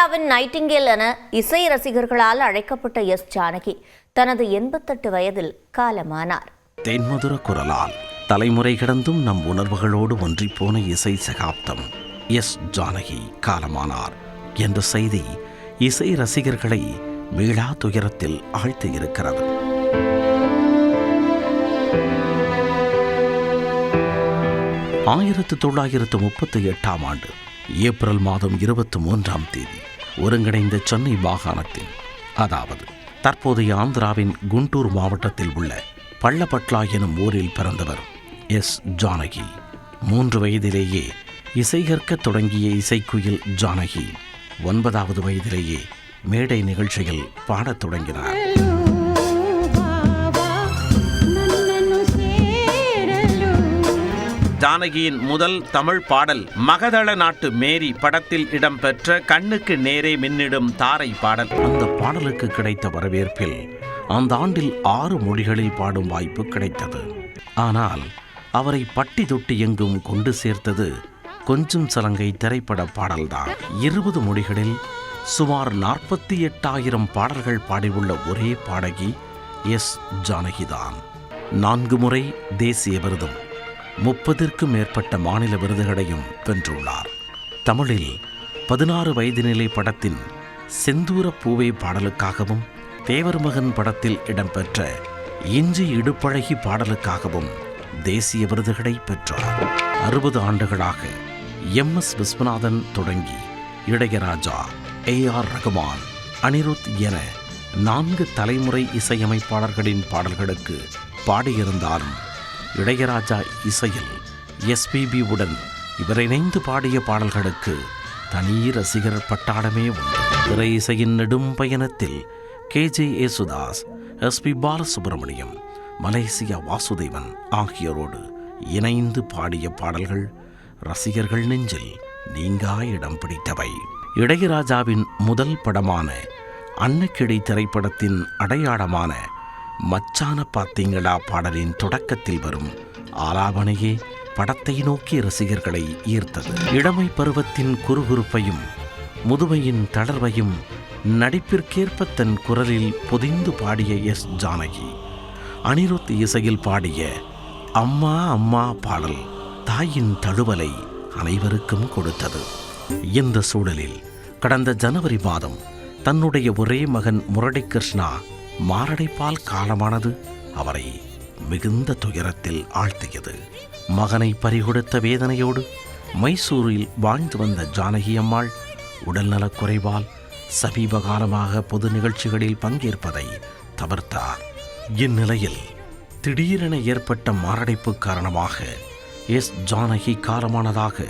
இந்தியாவின் நைட்டிங்கேல் என இசை ரசிகர்களால் அழைக்கப்பட்ட எஸ் ஜானகி தனது 88 வயதில் காலமானார். தென்மதுர குரலால் தலைமுறை கடந்தும் நம் உணர்வுகளோடு ஒன்றிப்போன இசை சகாப்தம் எஸ் ஜானகி காலமானார் என்ற செய்தி இசை ரசிகர்களை மீளா துயரத்தில் ஆழ்த்தியிருக்கிறது. ஆயிரத்து 1938 ஆண்டு ஏப்ரல் மாதம் 23ஆம் தேதி ஒருங்கிணைந்த சென்னை மாகாணத்தின், அதாவது தற்போதைய ஆந்திராவின் குண்டூர் மாவட்டத்தில் உள்ள பள்ளப்பட்லா எனும் ஊரில் பிறந்தவர் எஸ் ஜானகி. 3 வயதிலேயே இசை கற்கத் தொடங்கிய இசைக்குயில் ஜானகி 9வது வயதிலேயே மேடை நிகழ்ச்சியில் பாடத் தொடங்கினார். ஜானகியின் முதல் தமிழ் பாடல் மகதள நாட்டு மேரி படத்தில் இடம்பெற்ற கண்ணுக்கு நேரே மின்னிடும் தாரை பாடல். அந்த பாடலுக்கு கிடைத்த வரவேற்பில் அந்த ஆண்டில் 6 மொழிகளில் பாடும் வாய்ப்பு கிடைத்தது. ஆனால் அவரை பட்டி தொட்டி எங்கும் கொண்டு சேர்த்தது கொஞ்சம் சலங்கை திரைப்பட பாடல்தான். 20 மொழிகளில் சுமார் 48,000 பாடல்கள் பாடியுள்ள ஒரே பாடகி எஸ் ஜானகிதான். 4 முறை தேசிய விருதும் 30க்கும் மேற்பட்ட மாநில விருதுகளையும் வென்றுள்ளார். தமிழில் 16 வயது நிலை படத்தின் செந்தூர பூவே பாடலுக்காகவும், தேவர் மகன் படத்தில் இடம்பெற்ற இஞ்சி இடுப்பழகி பாடலுக்காகவும் தேசிய விருதுகளை பெற்றார். 60 ஆண்டுகளாக MS விஸ்வநாதன் தொடங்கி இளையராஜா, AR ரகுமான், அனிருத் என 4 தலைமுறை இசையமைப்பாளர்களின் பாடல்களுக்கு பாடியிருந்தாலும் இளையராஜா இசையில் SPB உடன் இவர் இணைந்து பாடிய பாடல்களுக்கு தனி ரசிகர் பட்டாளமே உண்டு. திரை இசையின் நெடும் பயணத்தில் KJ Yesudas, SP Balasubrahmanyam, Malaysia Vasudevan ஆகியோரோடு இணைந்து பாடிய பாடல்கள் ரசிகர்கள் நெஞ்சில் நீங்கா இடம் பிடித்தவை. இளையராஜாவின் முதல் படமான அன்னக்கிளி திரைப்படத்தின் அடையாளமான மச்சான பாத்தீங்களா பாடலின் தொடக்கத்தில் வரும் ஆலாபனையே படத்தை நோக்கி ரசிகர்களை ஈர்த்தது. இளமை பருவத்தின் குறுகுறுப்பையும் முதுமையின் தளர்வையும் நடிப்பிற்கேற்ப தன் குரலில் பொதிந்து பாடிய எஸ் ஜானகி அனிருத் இசையில் பாடிய அம்மா அம்மா பாடல் தாயின் தழுவலை அனைவருக்கும் கொடுத்தது. இந்த சூழலில் கடந்த ஜனவரி மாதம் தன்னுடைய ஒரே மகன் முரளி கிருஷ்ணா மாரடைப்பால் காலமானது அவரை மிகுந்த துயரத்தில் ஆழ்த்தியது. மகனை பறிகொடுத்த வேதனையோடு மைசூரில் வாழ்ந்து வந்த ஜானகி அம்மாள் உடல்நலக் குறைவால் சமீப காலமாக பொது நிகழ்ச்சிகளில் பங்கேற்பதை தவிர்த்தார். இந்நிலையில் திடீரென ஏற்பட்ட மாரடைப்பு காரணமாக எஸ் ஜானகி காலமானதாக